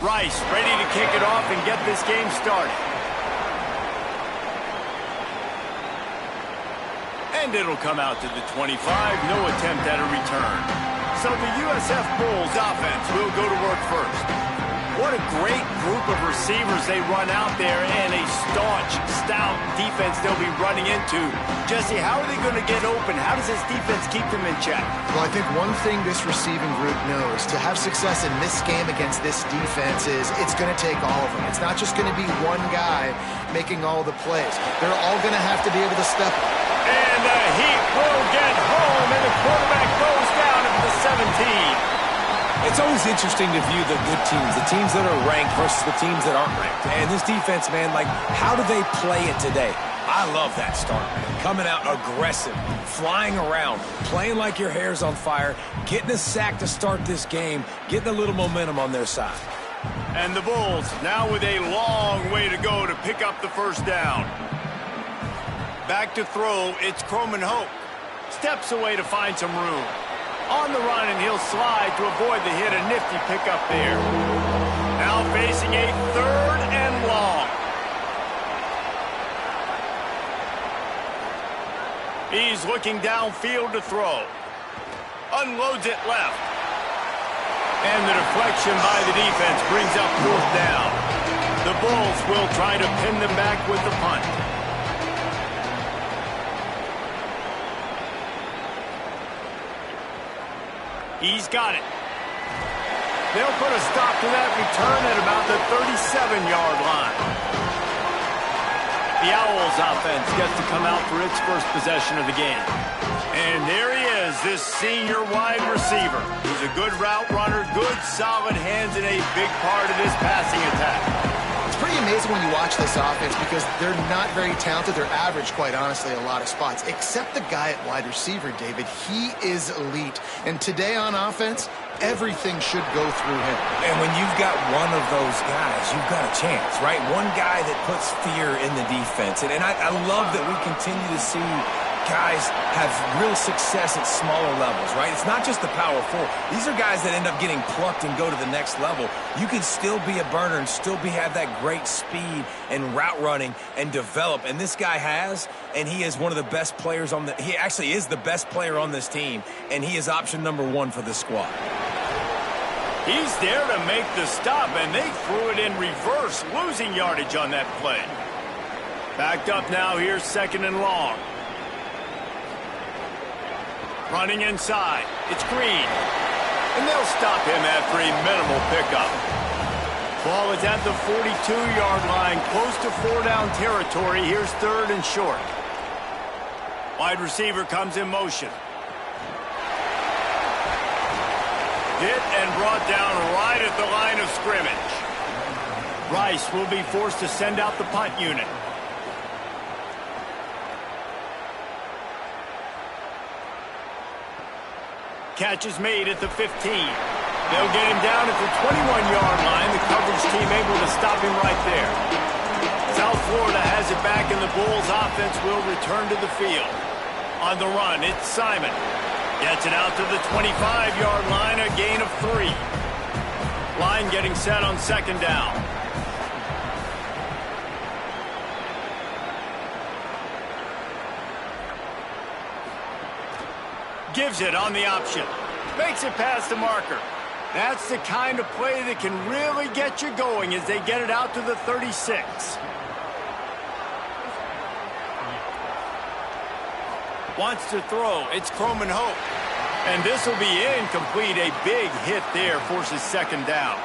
Rice ready to kick it off and get this game started. And it'll come out to the 25. No attempt at a return. So the USF Bulls offense will go to work first. What a great group of receivers they run out there, and a staunch, stout defense they'll be running into. Jesse, how are they going to get open? How does this defense keep them in check? Well, I think one thing this receiving group knows, to have success in this game against this defense, is it's going to take all of them. It's not just going to be one guy making all the plays. They're all going to have to be able to step up. And the Heat will get home, and the quarterback goes down at the 17. It's always interesting to view the good teams, the teams that are ranked versus the teams that aren't ranked. And this defense, man, like, how do they play it today? I love that start, man. Coming out aggressive, flying around, playing like your hair's on fire, getting a sack to start this game, getting a little momentum on their side. And the Bulls now with a long way to go to pick up the first down. Back to throw, it's Croman Hope. Steps away to find some room. On the run, and he'll slide to avoid the hit. A nifty pickup there. Now facing a 3rd and long. He's looking downfield to throw. Unloads it left. And the deflection by the defense brings up 4th down. The Bulls will try to pin them back with the punt. He's got it. They'll put a stop to that return at about the 37-yard line. The Owls offense gets to come out for its first possession of the game. And there he is, this senior wide receiver. He's a good route runner, good solid hands, and a big part of this passing attack. It's pretty amazing when you watch this offense because they're not very talented. They're average, quite honestly, a lot of spots. Except the guy at wide receiver, David. He is elite. And today on offense, everything should go through him. And when you've got one of those guys, you've got a chance, right? One guy that puts fear in the defense. And I love that we continue to see guys have real success at smaller levels, right? It's not just the power four. These are guys that end up getting plucked and go to the next level. You can still be a burner and still have that great speed and route running and develop. And this guy has, and he is one of the best players on he actually is the best player on this team, and he is option number 1 for this squad. He's there to make the stop, and they threw it in reverse, losing yardage on that play. Backed up now, here's 2nd and long. Running inside, it's Green. And they'll stop him after a minimal pickup. Ball is at the 42-yard line, close to 4-down territory. Here's 3rd and short. Wide receiver comes in motion. Hit and brought down right at the line of scrimmage. Rice will be forced to send out the punt unit. Catch is made at the 15. They'll get him down at the 21-yard line. The coverage team able to stop him right there. South Florida has it back, and the Bulls offense will return to the field. On the run, it's Simon. Gets it out to the 25-yard line, a gain of 3. Line getting set on 2nd down. Gives it on the option. Makes it past the marker. That's the kind of play that can really get you going as they get it out to the 36. Wants to throw. It's Croman Hope. And this will be incomplete. A big hit there forces 2nd down.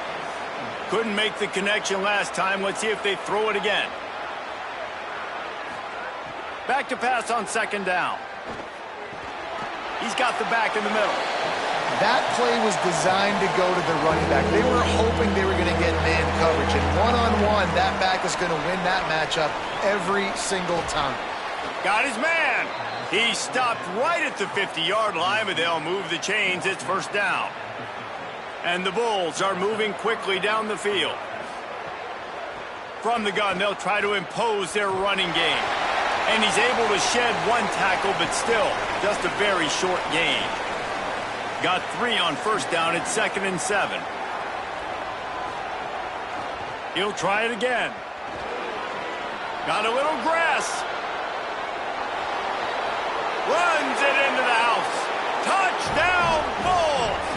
Couldn't make the connection last time. Let's see if they throw it again. Back to pass on 2nd down. He's got the back in the middle. That play was designed to go to the running back. They were hoping they were going to get man coverage. And one-on-one, that back is going to win that matchup every single time. Got his man. He stopped right at the 50-yard line, but they'll move the chains. It's 1st down. And the Bulls are moving quickly down the field. From the gun, they'll try to impose their running game. And he's able to shed 1 tackle, but still, just a very short gain. Got 3 on 1st down at 2nd and 7. He'll try it again. Got a little grass. Runs it into the house. Touchdown, Bulls!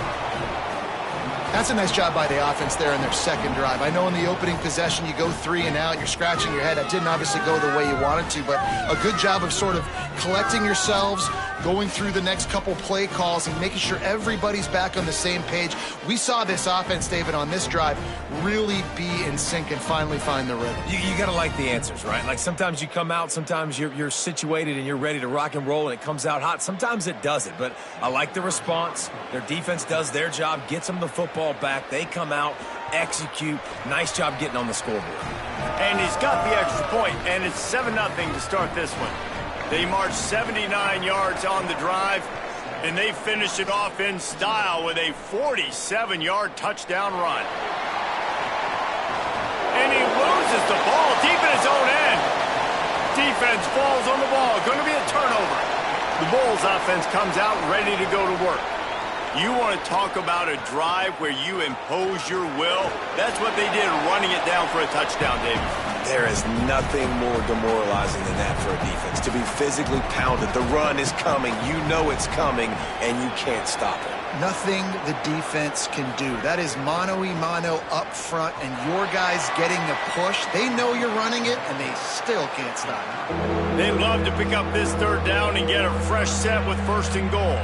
That's a nice job by the offense there in their second drive. I know in the opening possession you go 3 and out, you're scratching your head. That didn't obviously go the way you wanted to, but a good job of sort of collecting yourselves, going through the next couple play calls and making sure everybody's back on the same page. We saw this offense, David, on this drive really be in sync and finally find the rhythm. You got to like the answers, right? Like sometimes you come out, sometimes you're situated and you're ready to rock and roll and it comes out hot. Sometimes it doesn't, but I like the response. Their defense does their job, gets them the football back. They come out, execute. Nice job getting on the scoreboard. And he's got the extra point, and it's 7-0 to start this one. They march 79 yards on the drive, and they finish it off in style with a 47-yard touchdown run. And he loses the ball deep in his own end. Defense falls on the ball. Going to be a turnover. The Bulls offense comes out ready to go to work. You want to talk about a drive where you impose your will? That's what they did, running it down for a touchdown, David. There is nothing more demoralizing than that for a defense. To be physically pounded. The run is coming. You know it's coming, and you can't stop it. Nothing the defense can do. That is mano-a-mano up front, and your guys getting the push. They know you're running it, and they still can't stop it. They'd love to pick up this third down and get a fresh set with 1st and goal.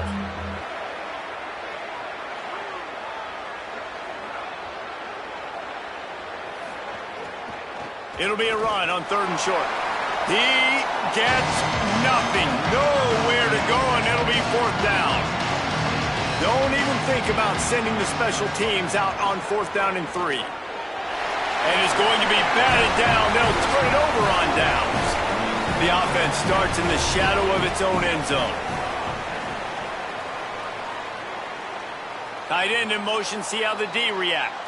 It'll be a run on 3rd and short. He gets nothing. Nowhere to go, and it'll be 4th down. Don't even think about sending the special teams out on 4th down and 3. And it's going to be batted down. They'll turn it over on downs. The offense starts in the shadow of its own end zone. Tight end in motion. See how the D reacts.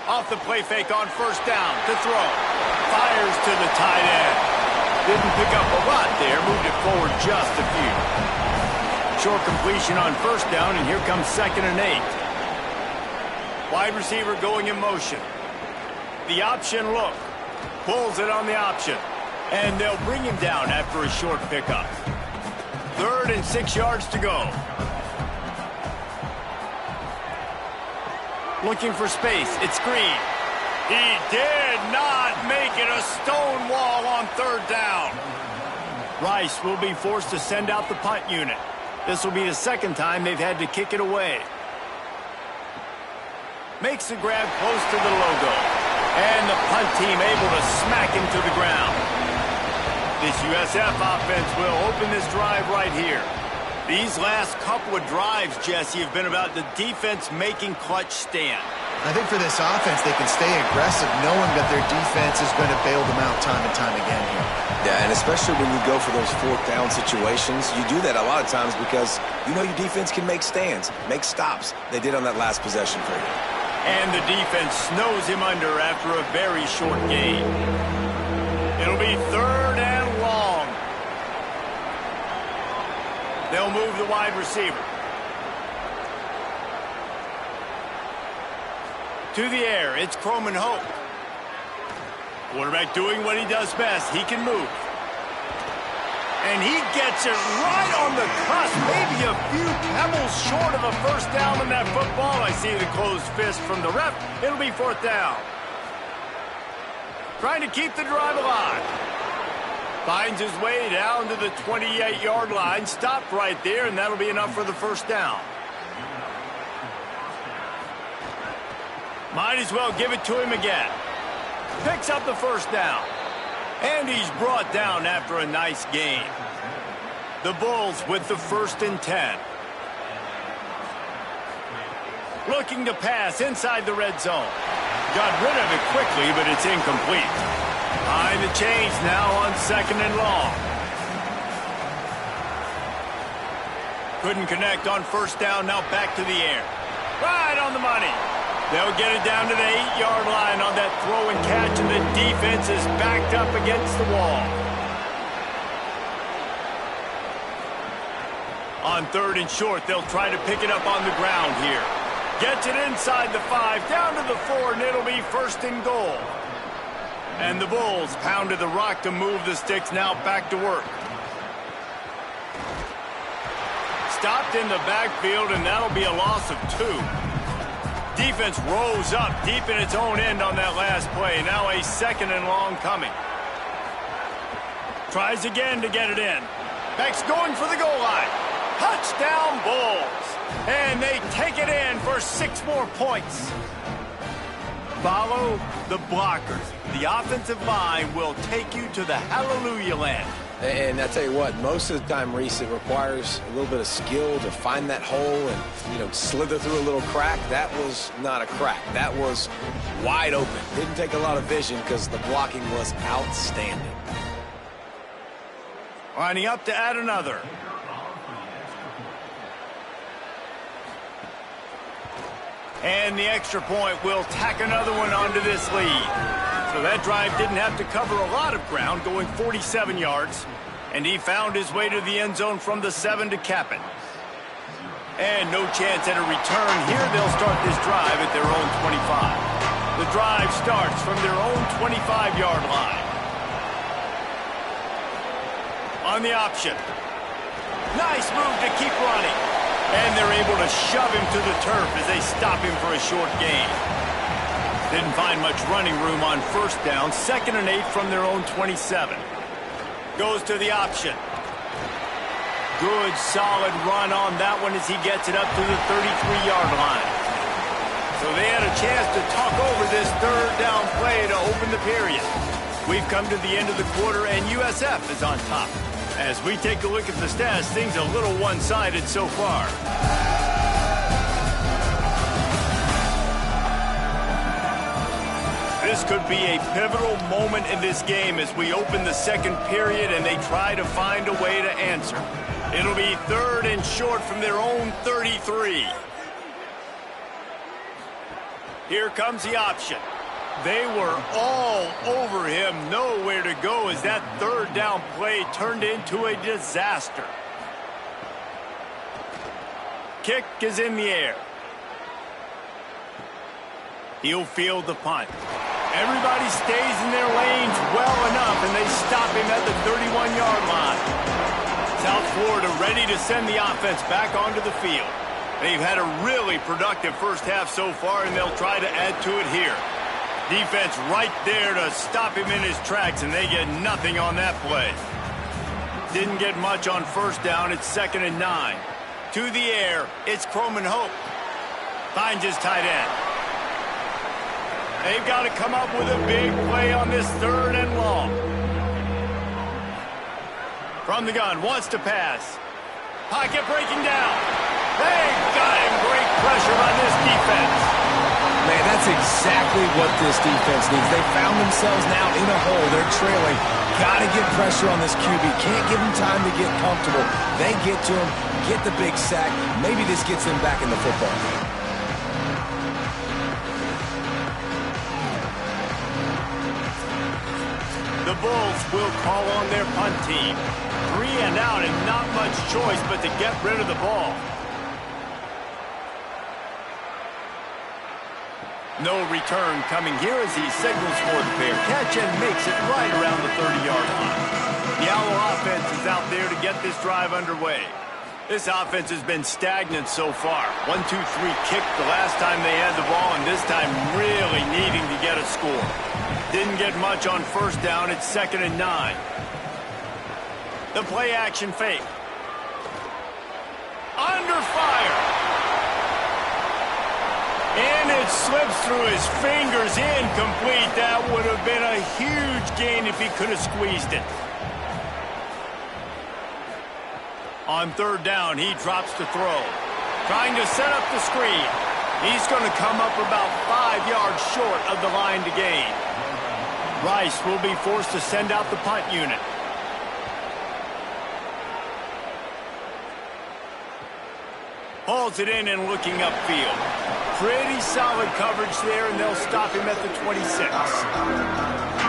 Off the play fake on 1st down to throw. Fires to the tight end. Didn't pick up a lot there. Moved it forward just a few. Short completion on 1st down, and here comes 2nd and 8. Wide receiver going in motion. The option look. Pulls it on the option. And they'll bring him down after a short pickup. 3rd and 6 yards to go. Looking for space. It's screen. He did not make it a stone wall on 3rd down. Rice will be forced to send out the punt unit. This will be the 2nd time they've had to kick it away. Makes the grab close to the logo. And the punt team able to smack him to the ground. This USF offense will open this drive right here. These last couple of drives, Jesse, have been about the defense making clutch stand. I think for this offense, they can stay aggressive knowing that their defense is going to bail them out time and time again here. Yeah, and especially when you go for those 4th down situations, you do that a lot of times because you know your defense can make stands, make stops. They did on that last possession for you. And the defense snows him under after a very short gain. It'll be 3rd and long. They'll move the wide receiver. To the air, it's Croman Hope. Quarterback doing what he does best. He can move. And he gets it right on the cusp. Maybe a few pebbles short of a 1st down on that football. I see the closed fist from the ref. It'll be 4th down. Trying to keep the drive alive. Finds his way down to the 28-yard line. Stopped right there, and that'll be enough for the 1st down. Might as well give it to him again. Picks up the 1st down. And he's brought down after a nice gain. The Bulls with the 1st and 10. Looking to pass inside the red zone. Got rid of it quickly, but it's incomplete. Behind the chains now on 2nd and long. Couldn't connect on 1st down, now back to the air. Right on the money. They'll get it down to the 8-yard line on that throw and catch, and the defense is backed up against the wall. On 3rd and short, they'll try to pick it up on the ground here. Gets it inside the 5, down to the 4, and it'll be first and goal. And the Bulls pounded the rock to move the sticks, now back to work. Stopped in the backfield, and that'll be a loss of 2. Defense rose up deep in its own end on that last play. Now a second and long coming. Tries again to get it in. Beck's going for the goal line. Touchdown Bulls. And they take it in for 6 more points. Follow the blockers. The offensive line will take you to the hallelujah land. And I tell you what, most of the time, Reese, it requires a little bit of skill to find that hole and, slither through a little crack. That was not a crack. That was wide open. Didn't take a lot of vision because the blocking was outstanding. Lining up to add another. And the extra point will tack another one onto this lead. So that drive didn't have to cover a lot of ground, going 47 yards. And he found his way to the end zone from the 7 to cap it. And no chance at a return here. They'll start this drive at their own 25. The drive starts from their own 25-yard line. On the option. Nice move to keep running. And they're able to shove him to the turf as they stop him for a short gain. Didn't find much running room on first down. 2nd and 8 from their own 27. Goes to the option. Good, solid run on that one as he gets it up to the 33-yard line. So they had a chance to talk over this 3rd down play to open the period. We've come to the end of the quarter, and USF is on top. As we take a look at the stats, things a little one-sided so far. This could be a pivotal moment in this game as we open the 2nd period and they try to find a way to answer. It'll be 3rd and short from their own 33. Here comes the option. They were all over him, nowhere to go as that 3rd down play turned into a disaster. Kick is in the air. He'll field the punt. Everybody stays in their lanes well enough, and they stop him at the 31-yard line. South Florida ready to send the offense back onto the field. They've had a really productive first half so far, and they'll try to add to it here. Defense right there to stop him in his tracks, and they get nothing on that play. Didn't get much on first down. It's 2nd and 9. To the air, it's Croman Hope. Finds his tight end. They've got to come up with a big play on this 3rd and long. From the gun, wants to pass. Pocket breaking down. They've got him. Great pressure on this defense. Man, that's exactly what this defense needs. They found themselves now in a hole. They're trailing. Got to get pressure on this QB. Can't give him time to get comfortable. They get to him, get the big sack. Maybe this gets them back in the football game. The Bulls will call on their punt team. 3 and out and not much choice but to get rid of the ball. No return coming here as he signals for the fair catch and makes it right around the 30-yard line. The Owl offense is out there to get this drive underway. This offense has been stagnant so far. 1-2-3 kick the last time they had the ball, and this time really needing to get a score. Didn't get much on first down. It's 2nd and 9. The play action fake. Under fire. And it slips through his fingers, incomplete. That would have been a huge gain if he could have squeezed it. On 3rd down, he drops to throw. Trying to set up the screen. He's going to come up about 5 yards short of the line to gain. Rice will be forced to send out the punt unit. Hauls it in and looking upfield. Pretty solid coverage there, and they'll stop him at the 26.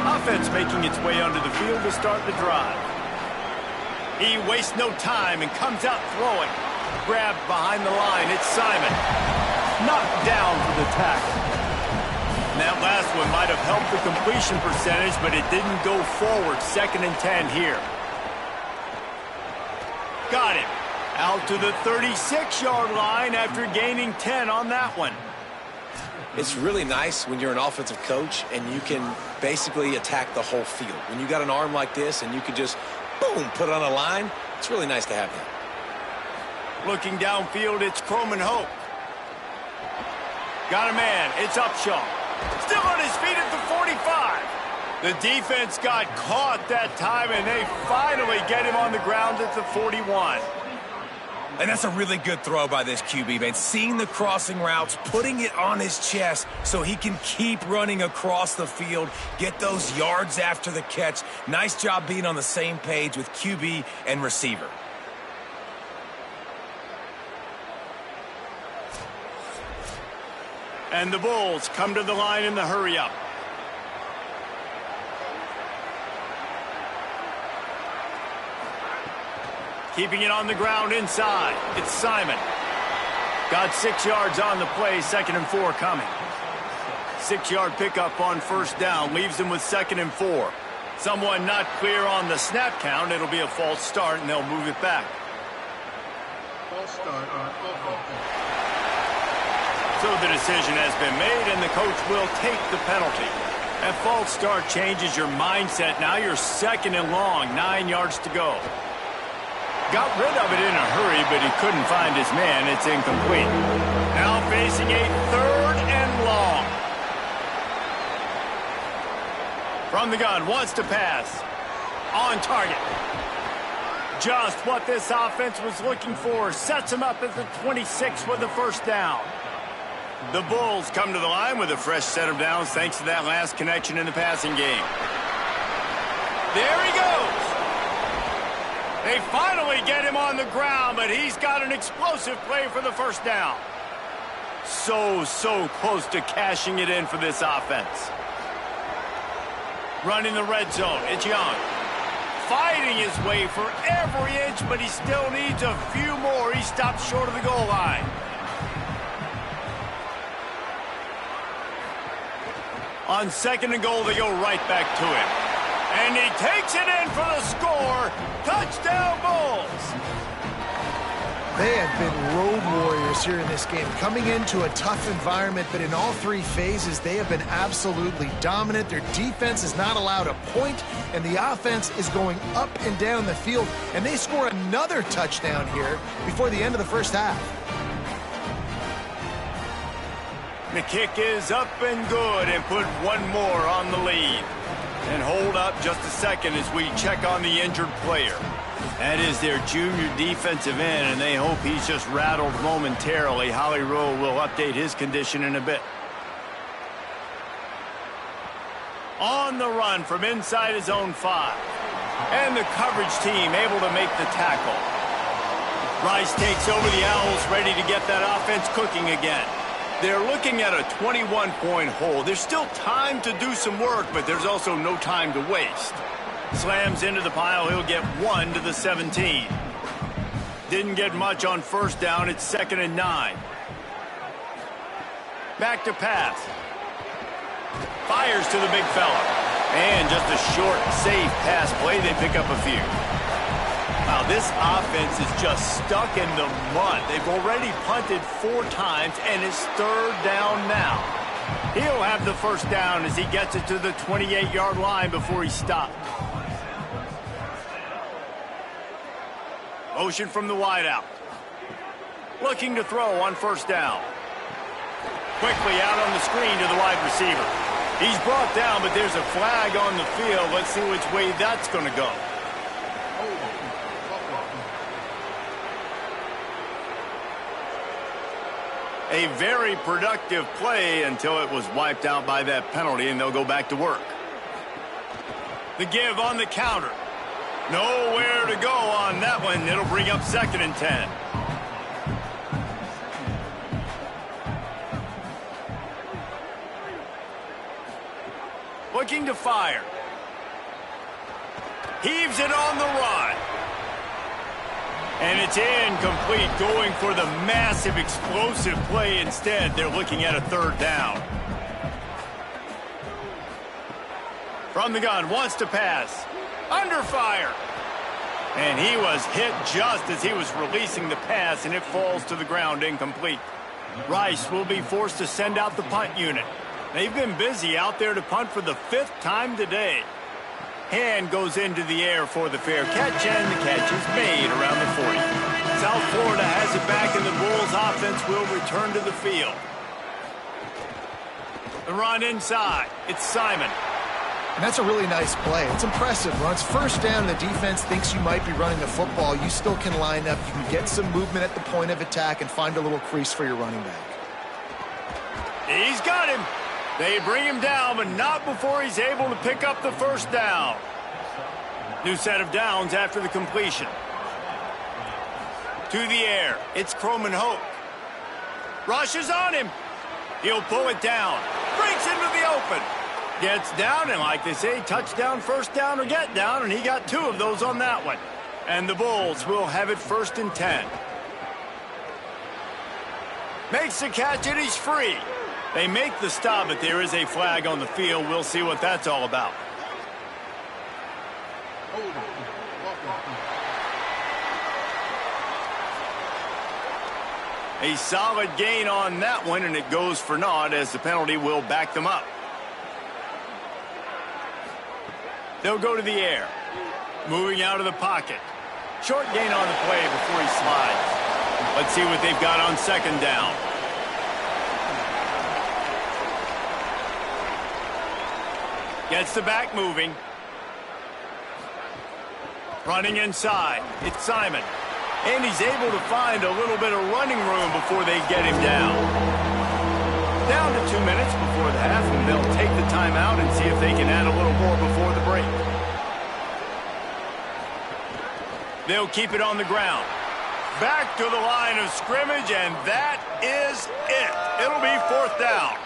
Offense making its way onto the field to start the drive. He wastes no time and comes out throwing. Grabbed behind the line. It's Simon. knocked down for the tackle. And that last one might have helped the completion percentage, but it didn't go forward. 2nd and 10 here. Got him. Out to the 36-yard line after gaining 10 on that one. It's really nice when you're an offensive coach and you can basically attack the whole field. When you got an arm like this and you can just, boom, put it on a line, it's really nice to have that. Looking downfield, it's Croman Hope. Got a man. It's Upshaw. Still on his feet at the 45. The defense got caught that time, and they finally get him on the ground at the 41. And that's a really good throw by this QB, man. Seeing the crossing routes, putting it on his chest so he can keep running across the field, get those yards after the catch. Nice job being on the same page with QB and receiver. And the Bulls come to the line in the hurry-up. Keeping it on the ground inside. It's Simon. Got 6 yards on the play, 2nd and 4 coming. 6-yard pickup on 1st down, leaves him with 2nd and 4. Someone not clear on the snap count. It'll be a false start, and they'll move it back. False start on So the decision has been made, and the coach will take the penalty. That false start changes your mindset. Now you're 2nd and long, 9 yards to go. Got rid of it in a hurry, but he couldn't find his man. It's incomplete. Now facing a 3rd and long. From the gun, wants to pass. On target. Just what this offense was looking for. Sets him up at the 26 with the 1st down. The Bulls come to the line with a fresh set of downs thanks to that last connection in the passing game. There he goes. They finally get him on the ground, but he's got an explosive play for the 1st down. So close to cashing it in for this offense. Running the red zone. It's Young. Fighting his way for every inch, but he still needs a few more. He stops short of the goal line. On 2nd and goal, they go right back to him. And he takes it in for the score. Touchdown, Bulls. They have been road warriors here in this game, coming into a tough environment, but in all 3 phases, they have been absolutely dominant. Their defense is not allowed a point, and the offense is going up and down the field, and they score another touchdown here before the end of the 1st half. The kick is up and good, and put one more on the lead. And hold up just a second as we check on the injured player. That is their junior defensive end, and they hope he's just rattled momentarily. Holly Rowe will update his condition in a bit. On the run from inside his own 5. And the coverage team able to make the tackle. Rice takes over the Owls, ready to get that offense cooking again. They're looking at a 21-point hole. There's still time to do some work, but there's also no time to waste. Slams into the pile. He'll get 1 to the 17. Didn't get much on 1st down. It's 2nd and 9. Back to pass. Fires to the big fella. And just a short, safe pass play. They pick up a few. Wow, this offense is just stuck in the mud. They've already punted 4 times, and it's 3rd down now. He'll have the 1st down as he gets it to the 28-yard line before he stopped. Motion from the wideout. Looking to throw on 1st down. Quickly out on the screen to the wide receiver. He's brought down, but there's a flag on the field. Let's see which way that's going to go. A very productive play until it was wiped out by that penalty, and they'll go back to work. The give on the counter. Nowhere to go on that one. It'll bring up 2nd and 10. Looking to fire. Heaves it on the run. And it's incomplete, going for the massive explosive play instead. They're looking at a third down. From the gun, wants to pass. Under fire. And he was hit just as he was releasing the pass, and it falls to the ground incomplete. Rice will be forced to send out the punt unit. They've been busy out there to punt for the 5th time today. Hand goes into the air for the fair catch, and the catch is made around the 40. South Florida has it back, and the Bulls offense will return to the field. The run inside. It's Simon. And that's a really nice play. It's impressive. When it's first down, the defense thinks you might be running the football. You still can line up. You can get some movement at the point of attack and find a little crease for your running back. He's got him. They bring him down, but not before he's able to pick up the first down. New set of downs after the completion. To the air. It's Croman Hope. Rushes on him. He'll pull it down. Breaks into the open. Gets down, and like they say, touchdown, first down, or get down, and he got 2 of those on that one. And the Bulls will have it 1st and 10. Makes the catch, and he's free. They make the stop, but there is a flag on the field. We'll see what that's all about. A solid gain on that one, and it goes for naught as the penalty will back them up. They'll go to the air. Moving out of the pocket. Short gain on the play before he slides. Let's see what they've got on 2nd down. Gets the back moving. Running inside. It's Simon. And he's able to find a little bit of running room before they get him down. Down to 2 minutes before the half, and they'll take the timeout and see if they can add a little more before the break. They'll keep it on the ground. Back to the line of scrimmage, and that is it. It'll be 4th down.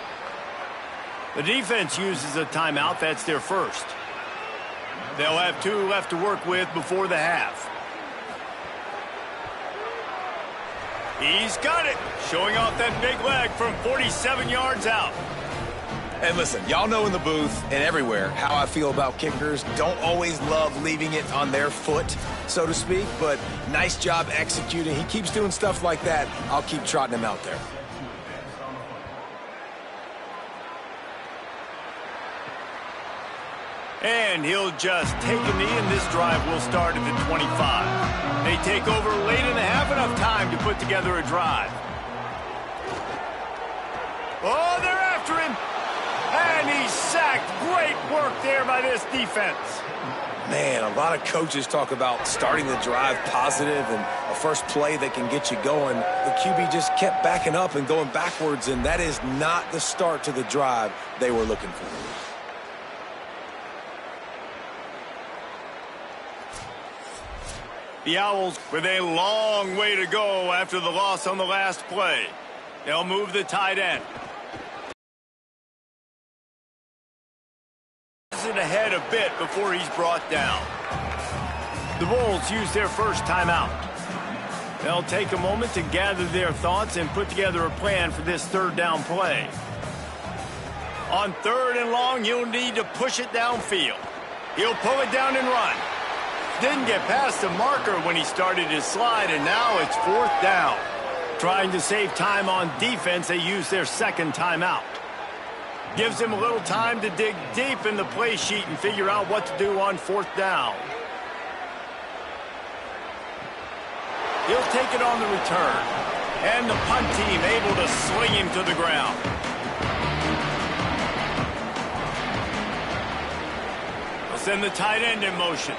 The defense uses a timeout. That's their first. They'll have 2 left to work with before the half. He's got it, showing off that big leg from 47 yards out. And listen, y'all know in the booth and everywhere how I feel about kickers. Don't always love leaving it on their foot, so to speak, but nice job executing. He keeps doing stuff like that. I'll keep trotting him out there. And he'll just take a knee, and this drive will start at the 25. They take over late in the half, enough time to put together a drive. Oh, they're after him. And he's sacked. Great work there by this defense. Man, a lot of coaches talk about starting the drive positive and a first play that can get you going. The QB just kept backing up and going backwards, and that is not the start to the drive they were looking for. The Owls with a long way to go after the loss on the last play. They'll move the tight end. It ahead a bit before he's brought down. The Bulls use their first timeout. They'll take a moment to gather their thoughts and put together a plan for this 3rd down play. On 3rd and long, he'll need to push it downfield. He'll pull it down and run. Didn't get past the marker when he started his slide, and now it's 4th down. Trying to save time on defense, they use their 2nd timeout. Gives him a little time to dig deep in the play sheet and figure out what to do on 4th down. He'll take it on the return. And the punt team able to sling him to the ground. They'll send the tight end in motion.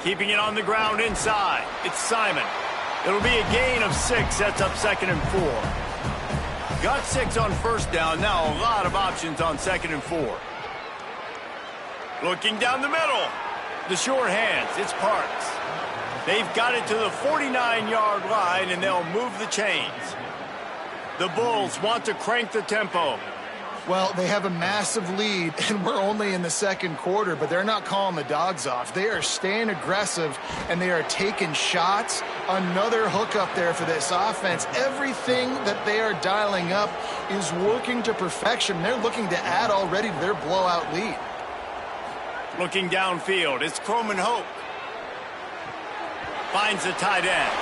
Keeping it on the ground inside. It's Simon. It'll be a gain of 6. Sets up 2nd and 4. Got 6 on 1st down. Now a lot of options on 2nd and 4. Looking down the middle. The short hands. It's Parks. They've got it to the 49-yard line, and they'll move the chains. The Bulls want to crank the tempo. Well, they have a massive lead, and we're only in the second quarter, but they're not calling the dogs off. They are staying aggressive, and they are taking shots. Another hookup there for this offense. Everything that they are dialing up is working to perfection. They're looking to add already to their blowout lead. Looking downfield, it's Croman Hope. Finds the tight end.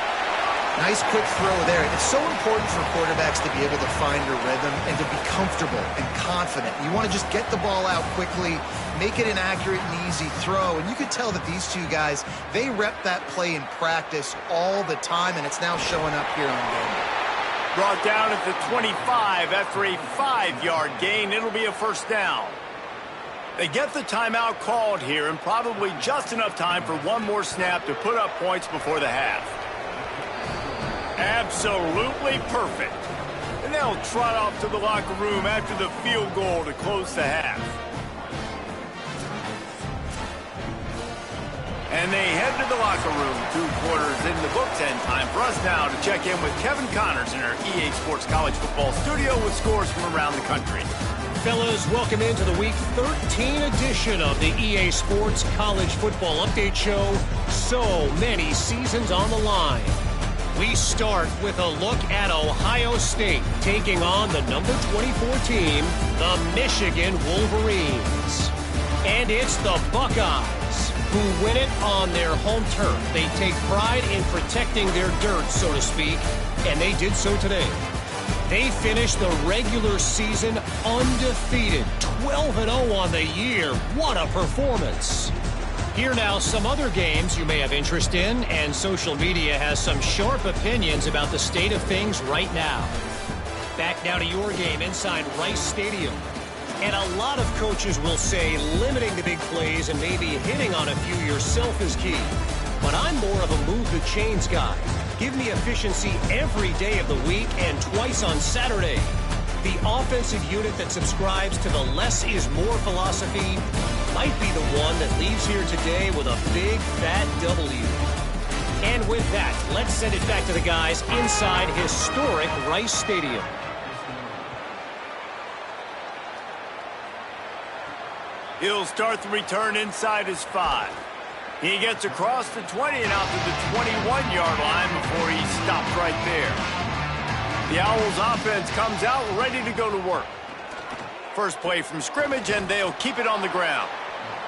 Nice quick throw there. It's so important for quarterbacks to be able to find a rhythm and to be comfortable and confident. You want to just get the ball out quickly, make it an accurate and easy throw. And you could tell that these two guys, they rep that play in practice all the time, and it's now showing up here on game. Brought down at the 25 after a 5-yard gain. It'll be a first down. They get the timeout called here, and probably just enough time for one more snap to put up points before the half. Absolutely perfect. And they'll trot off to the locker room after the field goal to close the half. And they head to the locker room. 2 quarters in the books, and time for us now to check in with Kevin Connors in our EA Sports College Football studio with scores from around the country. Fellas, welcome into the Week 13 edition of the EA Sports College Football Update Show. So many seasons on the line. We start with a look at Ohio State taking on the number 24 team, the Michigan Wolverines. And it's the Buckeyes who win it on their home turf. They take pride in protecting their dirt, so to speak, and they did so today. They finished the regular season undefeated, 12-0 on the year. What a performance. Here now, some other games you may have interest in, and social media has some sharp opinions about the state of things right now. Back now to your game inside Rice Stadium. And a lot of coaches will say limiting the big plays and maybe hitting on a few yourself is key. But I'm more of a move the chains guy. Give me efficiency every day of the week and twice on Saturday. The offensive unit that subscribes to the less is more philosophy might be the one that leaves here today with a big, fat W. And with that, let's send it back to the guys inside historic Rice Stadium. He'll start the return inside his 5. He gets across the 20 and out to the 21-yard line before he stopped right there. The Owls offense comes out ready to go to work. First play from scrimmage, and they'll keep it on the ground.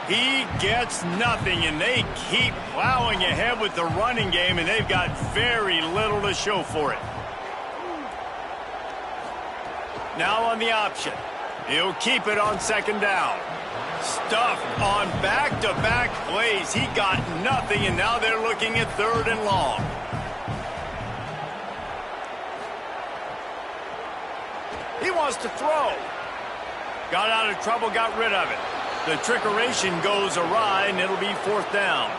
He gets nothing, and they keep plowing ahead with the running game, and they've got very little to show for it. Now on the option. He'll keep it on second down. Stuffed on back-to-back plays. He got nothing, and now they're looking at 3rd and long. He wants to throw. Got out of trouble, got rid of it. The trickeration goes awry, and it'll be 4th down.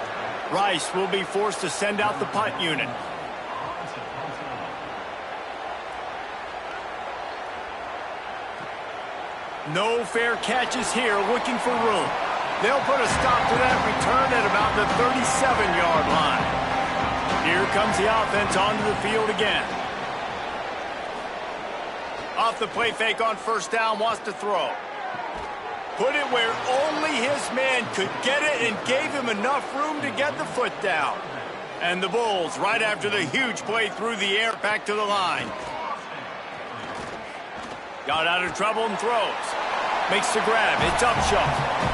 Rice will be forced to send out the punt unit. No fair catches here, looking for room. They'll put a stop to that return at about the 37-yard line. Here comes the offense onto the field again. Off the play fake on first down, wants to throw. Put it where only his man could get it and gave him enough room to get the foot down. And the Bulls, right after the huge play through the air, back to the line. Got out of trouble and throws. Makes the grab. It's Upshaw.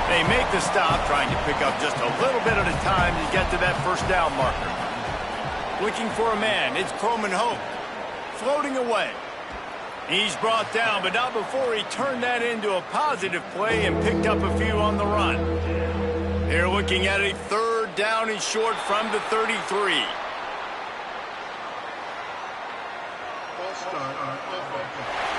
They make the stop, trying to pick up just a little bit at a time to get to that first down marker. Looking for a man. It's Croman Hope. Floating away. He's brought down, but not before he turned that into a positive play and picked up a few on the run. They're looking at a 3rd down and short from the 33. False start on offense.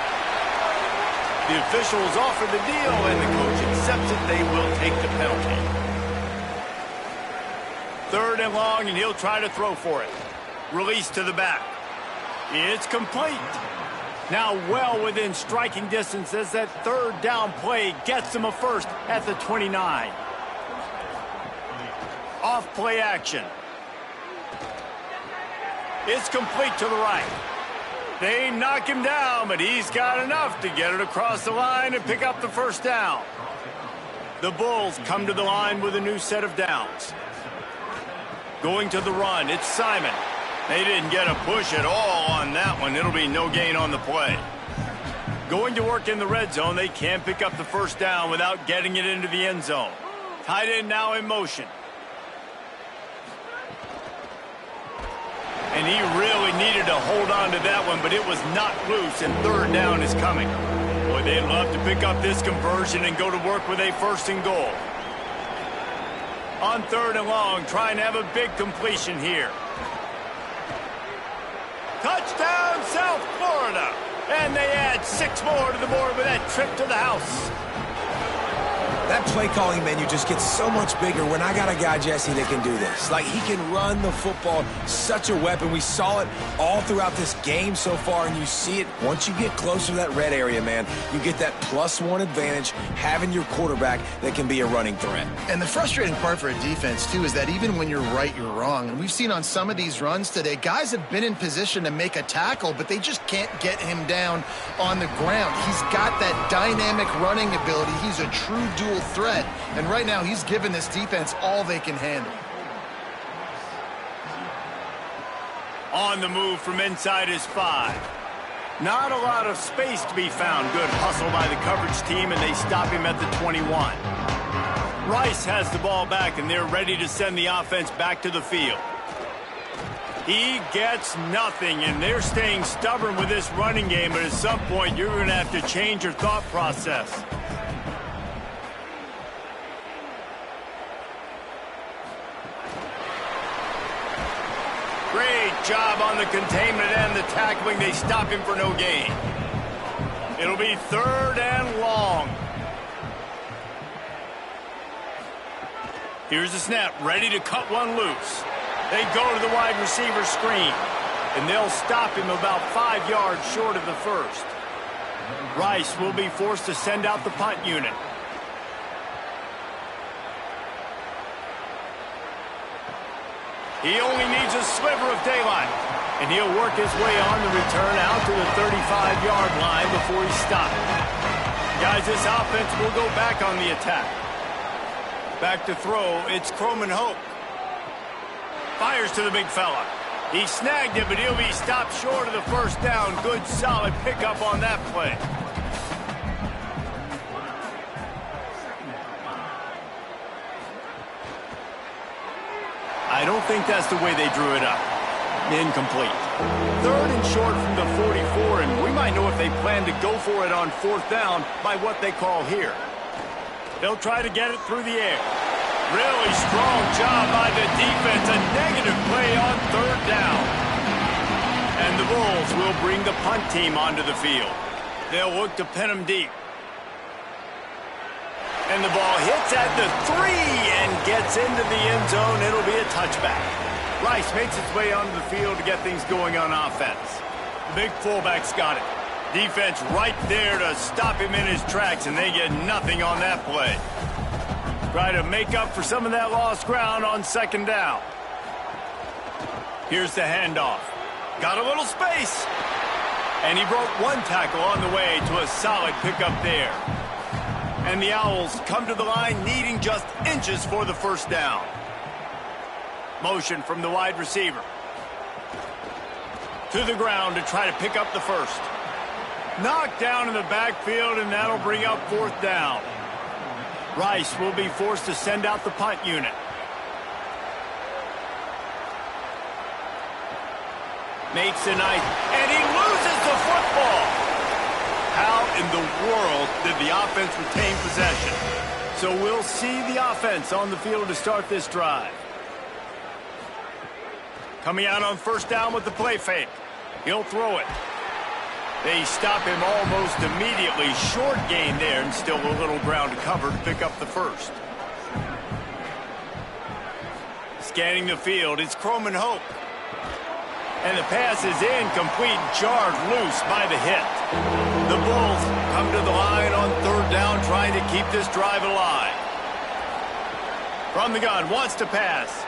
The officials offer the deal, and the coach accepts it. They will take the penalty. 3rd and long, and he'll try to throw for it. Release to the back. It's complete. Now well within striking distance as that 3rd down play gets him a first at the 29. Off play action. It's complete to the right. They knock him down, but he's got enough to get it across the line and pick up the first down. The Bulls come to the line with a new set of downs. Going to the run, it's Simon. They didn't get a push at all on that one. It'll be no gain on the play. Going to work in the red zone, they can't pick up the first down without getting it into the end zone. Tight end now in motion. And he really needed to hold on to that one, but it was not loose, and third down is coming. Boy, they'd love to pick up this conversion and go to work with a first and goal. On third and long, trying to have a big completion here. Touchdown, South Florida. And they add 6 more to the board with that trip to the house. That play calling menu just gets so much bigger when I got a guy, Jesse, that can do this. Like, he can run the football, such a weapon. We saw it all throughout this game so far, and you see it once you get closer to that red area, man. You get that +1 advantage having your quarterback that can be a running threat. And the frustrating part for a defense, too, is that even when you're right, you're wrong. And we've seen on some of these runs today, guys have been in position to make a tackle, but they just can't get him down on the ground. He's got that dynamic running ability. He's a true dual threat, and right now he's given this defense all they can handle. On the move from inside his 5. Not a lot of space to be found. Good hustle by the coverage team, and they stop him at the 21. Rice has the ball back, and they're ready to send the offense back to the field. He gets nothing, and they're staying stubborn with this running game, but at some point you're going to have to change your thought process. Great job on the containment and the tackling. They stop him for no gain. It'll be third and long. Here's the snap, ready to cut one loose. They go to the wide receiver screen, and they'll stop him about 5 yards short of the first. Rice will be forced to send out the punt unit. He only needs a sliver of daylight, and he'll work his way on the return out to the 35-yard line before he's stopped. Guys, this offense will go back on the attack. Back to throw, it's Croman Hope. Fires to the big fella. He snagged it, but he'll be stopped short of the first down. Good, solid pickup on that play. I don't think that's the way they drew it up. Incomplete. Third and short from the 44, and we might know if they plan to go for it on fourth down by what they call here. They'll try to get it through the air. Really strong job by the defense. A negative play on third down. And the Bulls will bring the punt team onto the field. They'll look to pin them deep. And the ball hits at the 3 and gets into the end zone. It'll be a touchback. Rice makes his way onto the field to get things going on offense. The big fullback's got it. Defense right there to stop him in his tracks, and they get nothing on that play. Try to make up for some of that lost ground on second down. Here's the handoff. Got a little space. And he broke one tackle on the way to a solid pickup there. And the Owls come to the line needing just inches for the first down. Motion from the wide receiver. To the ground to try to pick up the first. Knocked down in the backfield, and that'll bring up fourth down. Rice will be forced to send out the punt unit. Makes a nice, and he loses the football. How in the world did the offense retain possession? So we'll see the offense on the field to start this drive. Coming out on first down with the play fake. He'll throw it. They stop him almost immediately. Short gain there, and still a little ground to cover to pick up the first. Scanning the field, it's Croman Hope. And the pass is incomplete, jarred loose by the hit. The Bulls come to the line on third down, trying to keep this drive alive. From the gun, wants to pass.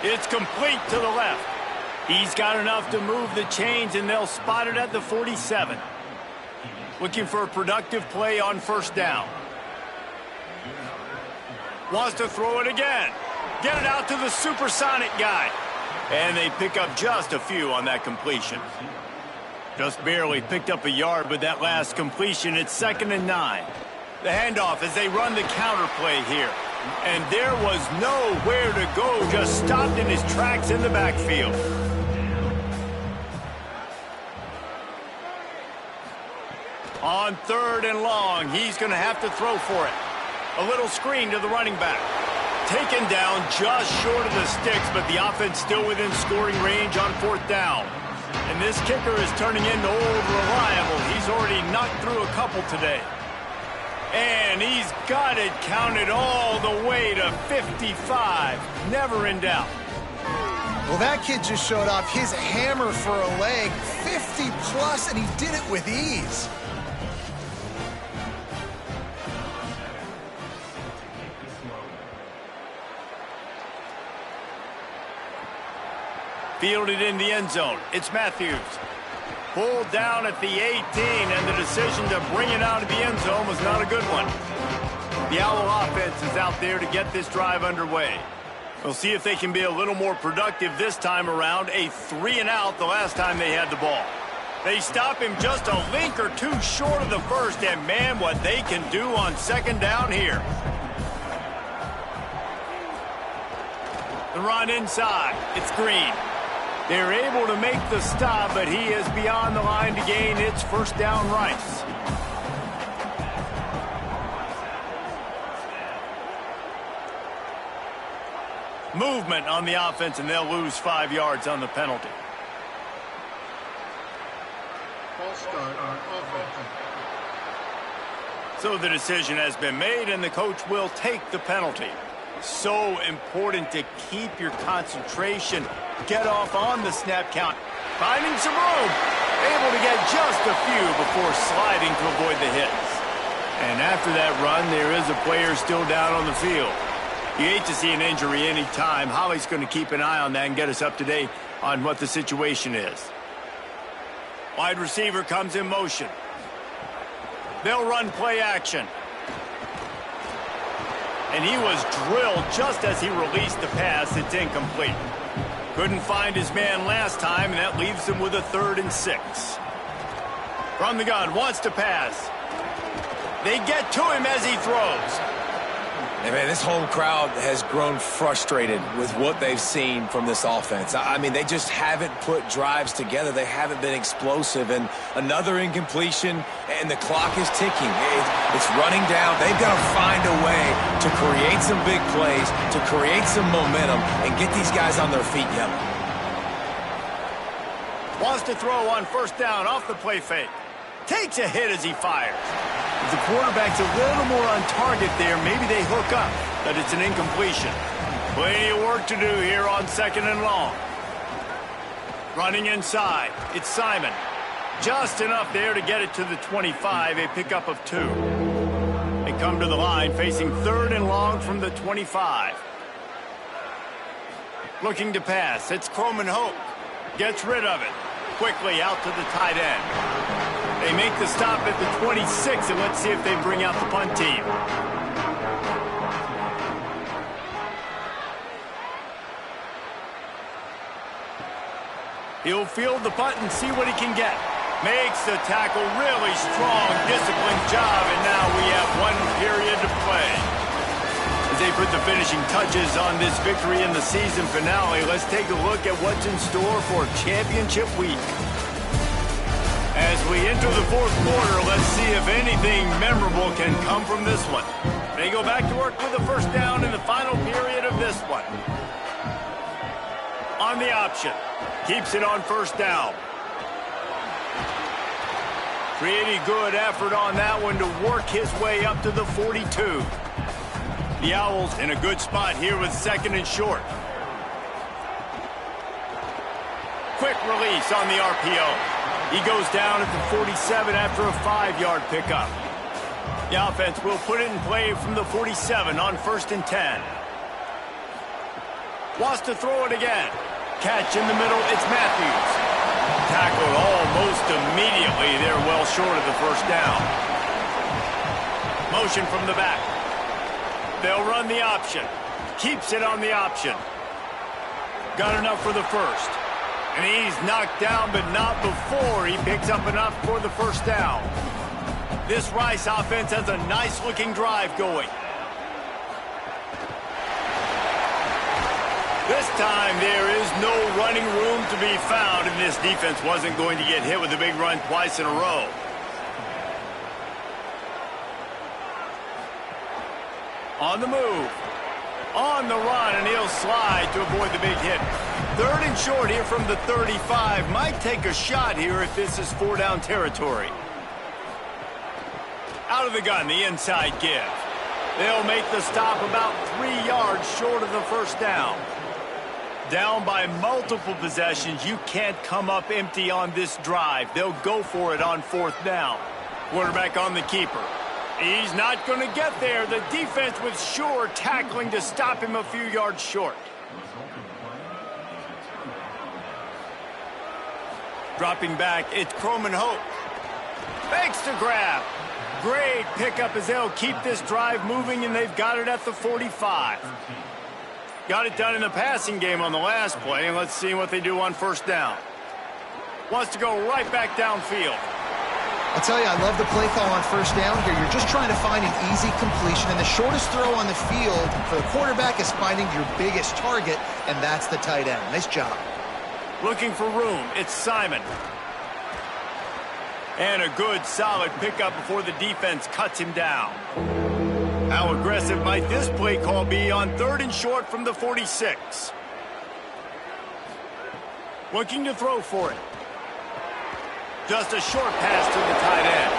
It's complete to the left. He's got enough to move the chains, and they'll spot it at the 47. Looking for a productive play on first down. Wants to throw it again. Get it out to the supersonic guy. And they pick up just a few on that completion. Just barely picked up a yard with that last completion. It's 2nd and 9. The handoff as they run the counter play here. And there was nowhere to go. Just stopped in his tracks in the backfield. On 3rd and long, he's going to have to throw for it. A little screen to the running back. Taken down just short of the sticks, but the offense still within scoring range on 4th down. And this kicker is turning into old reliable. He's already knocked through a couple today. And he's got it counted all the way to 55. Never in doubt. Well, that kid just showed off his hammer for a leg. 50+, and he did it with ease. Fielded in the end zone. It's Matthews. Pulled down at the 18, and the decision to bring it out of the end zone was not a good one. The Owl offense is out there to get this drive underway. We'll see if they can be a little more productive this time around. A 3-and-out the last time they had the ball. They stop him just a link or two short of the first, and man, what they can do on 2nd down here. The run inside. It's Green. They're able to make the stop, but he is beyond the line to gain. It's 1st down Rice. Movement on the offense, and they'll lose 5 yards on the penalty. False start on offense. So the decision has been made, and the coach will take the penalty. So important to keep your concentration. Get off on the snap count. Finding some room. Able to get just a few before sliding to avoid the hits. And after that run, there is a player still down on the field. You hate to see an injury any time. Holly's going to keep an eye on that and get us up to date on what the situation is. Wide receiver comes in motion. They'll run play action. And he was drilled just as he released the pass. It's incomplete. Couldn't find his man last time, and that leaves him with a 3rd and 6. From the gun, wants to pass. They get to him as he throws. And man, this whole crowd has grown frustrated with what they've seen from this offense. I mean, they just haven't put drives together. They haven't been explosive. And another incompletion, and the clock is ticking. It's running down. They've got to find a way to create some big plays, to create some momentum, and get these guys on their feet yelling. Wants to throw on 1st down off the play fake. Takes a hit as he fires. If the quarterback's a little more on target there, maybe they hook up, but it's an incompletion. Plenty of work to do here on 2nd and long. Running inside, it's Simon. Just enough there to get it to the 25, a pickup of 2. They come to the line facing 3rd and long from the 25. Looking to pass, it's Croman Hope. Gets rid of it. Quickly out to the tight end. They make the stop at the 26, and let's see if they bring out the punt team. He'll field the punt and see what he can get. Makes the tackle, really strong, disciplined job, and now we have 1 period to play. As they put the finishing touches on this victory in the season finale, let's take a look at what's in store for championship week. As we enter the 4th quarter, let's see if anything memorable can come from this one. They go back to work with a 1st down in the final period of this one. On the option. Keeps it on 1st down. Pretty good effort on that one to work his way up to the 42. The Owls in a good spot here with 2nd and short. Quick release on the RPO. He goes down at the 47 after a 5-yard pickup. The offense will put it in play from the 47 on 1st and 10. Wants to throw it again. Catch in the middle, it's Matthews. Tackled almost immediately. They're well short of the first down. Motion from the back. They'll run the option. Keeps it on the option. Got enough for the first. And he's knocked down, but not before he picks up enough for the first down. This Rice offense has a nice-looking drive going. This time, there is no running room to be found, and this defense wasn't going to get hit with a big run twice in a row. On the move. On the run, and he'll slide to avoid the big hit. 3rd and short here from the 35. Might take a shot here if this is 4-down territory. Out of the gun, the inside give. They'll make the stop about 3 yards short of the first down. Down by multiple possessions, you can't come up empty on this drive. They'll go for it on 4th down. Quarterback on the keeper. He's not going to get there. The defense with sure tackling to stop him a few yards short. Dropping back, it's Croman Hope. Fakes to grab. Great pickup as they'll keep this drive moving, and they've got it at the 45. Got it done in the passing game on the last play, and let's see what they do on 1st down. Wants to go right back downfield. I'll tell you, I love the play call on 1st down here. You're just trying to find an easy completion, and the shortest throw on the field for the quarterback is finding your biggest target, and that's the tight end. Nice job. Looking for room, it's Simon. And a good, solid pickup before the defense cuts him down. How aggressive might this play call be on 3rd and short from the 46? Looking to throw for it. Just a short pass to the tight end.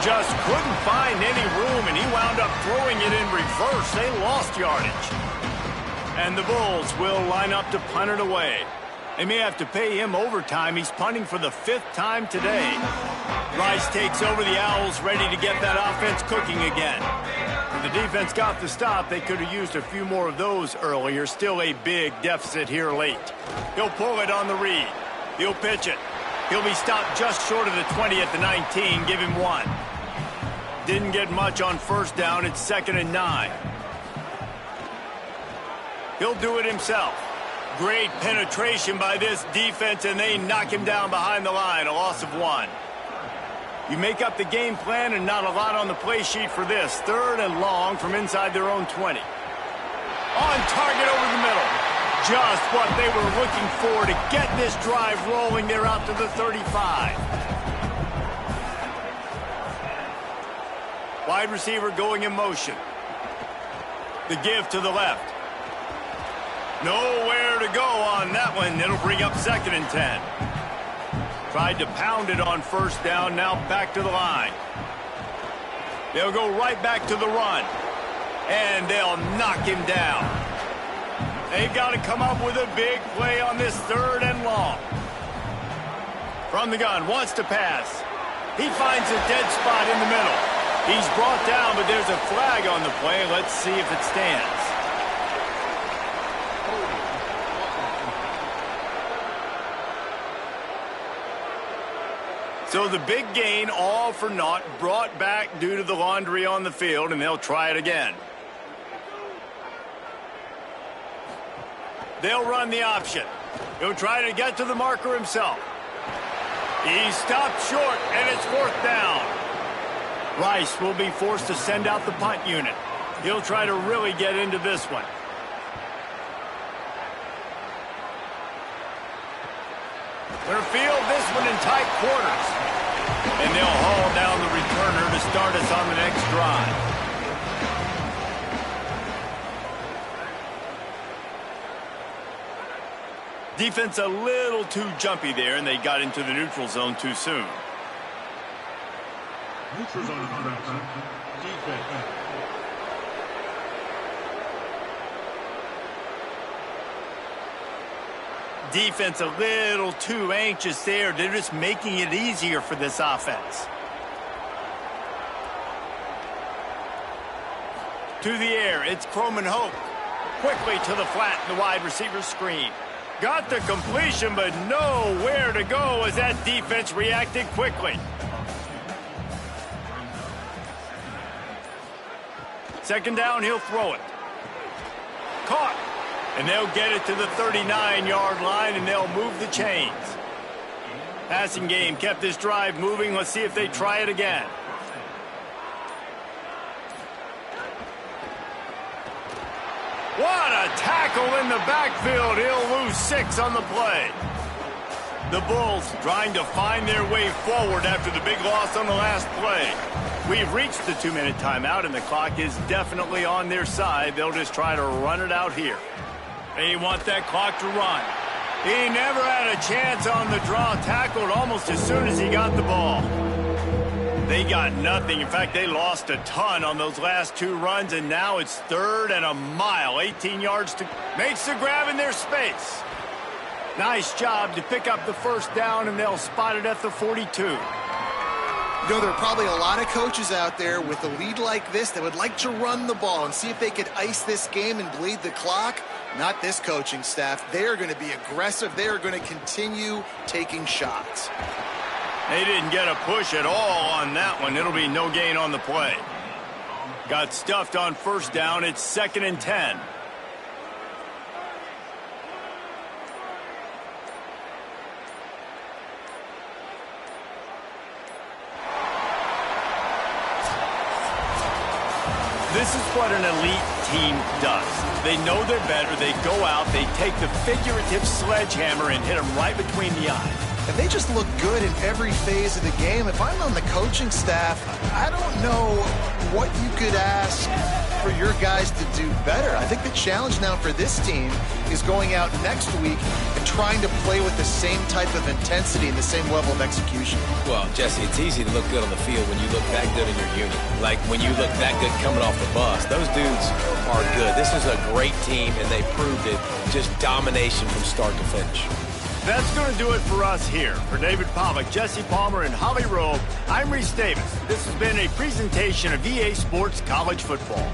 Just couldn't find any room, and he wound up throwing it in reverse. They lost yardage. And the Bulls will line up to punt it away. They may have to pay him overtime. He's punting for the 5th time today. Rice takes over the Owls, ready to get that offense cooking again. If the defense got the stop, they could have used a few more of those earlier. Still a big deficit here late. He'll pull it on the read. He'll pitch it. He'll be stopped just short of the 20 at the 19. Give him 1. Didn't get much on 1st down. It's 2nd and 9. He'll do it himself. Great penetration by this defense, and they knock him down behind the line. A loss of 1. You make up the game plan, and not a lot on the play sheet for this. 3rd and long from inside their own 20. On target over the middle. Just what they were looking for to get this drive rolling. They're out to the 35. Wide receiver going in motion. The give to the left. Nowhere to go on that one. It'll bring up 2nd and 10. Tried to pound it on 1st down, now back to the line. They'll go right back to the run. And they'll knock him down. They've got to come up with a big play on this 3rd and long. From the gun, wants to pass. He finds a dead spot in the middle. He's brought down, but there's a flag on the play. Let's see if it stands. So the big gain, all for naught, brought back due to the laundry on the field, and they'll try it again. They'll run the option. He'll try to get to the marker himself. He stopped short, and it's 4th down. Rice will be forced to send out the punt unit. He'll try to really get into this one. They'll field this one in tight quarters. And they'll haul down the returner to start us on the next drive. Defense a little too jumpy there, and they got into the neutral zone too soon. Neutral zone infraction. Defense. Defense a little too anxious there. They're just making it easier for this offense. To the air, it's Croman Hope. Quickly to the flat, the wide receiver screen. Got the completion, but nowhere to go as that defense reacted quickly. Second down, he'll throw it. Caught. And they'll get it to the 39-yard line, and they'll move the chains. Passing game kept this drive moving. Let's see if they try it again. What a tackle in the backfield. He'll lose 6 on the play. The Bulls trying to find their way forward after the big loss on the last play. We've reached the 2-minute timeout, and the clock is definitely on their side. They'll just try to run it out here. They want that clock to run. He never had a chance on the draw. Tackled almost as soon as he got the ball. They got nothing. In fact, they lost a ton on those last 2 runs, and now it's 3rd and a mile. 18 yards to... Makes the grab in their space. Nice job to pick up the first down, and they'll spot it at the 42. You know, there are probably a lot of coaches out there with a lead like this that would like to run the ball and see if they could ice this game and bleed the clock. Not this coaching staff. They are going to be aggressive. They are going to continue taking shots. They didn't get a push at all on that one. It'll be no gain on the play. Got stuffed on first down. It's 2nd and 10. This is what an elite team does. They know they're better. They go out. They take the figurative sledgehammer and hit them right between the eyes. And they just look good in every phase of the game. If I'm on the coaching staff, I don't know what you could ask for your guys to do better. I think the challenge now for this team is going out next week and trying to play with the same type of intensity and the same level of execution. Well, Jesse, it's easy to look good on the field when you look that good in your unit. Like when you look that good coming off the bus. Those dudes are good. This is a great team, and they proved it. Just domination from start to finish. That's going to do it for us here. For David Pollack, Jesse Palmer, and Holly Rowe, I'm Reese Davis. This has been a presentation of EA Sports College Football.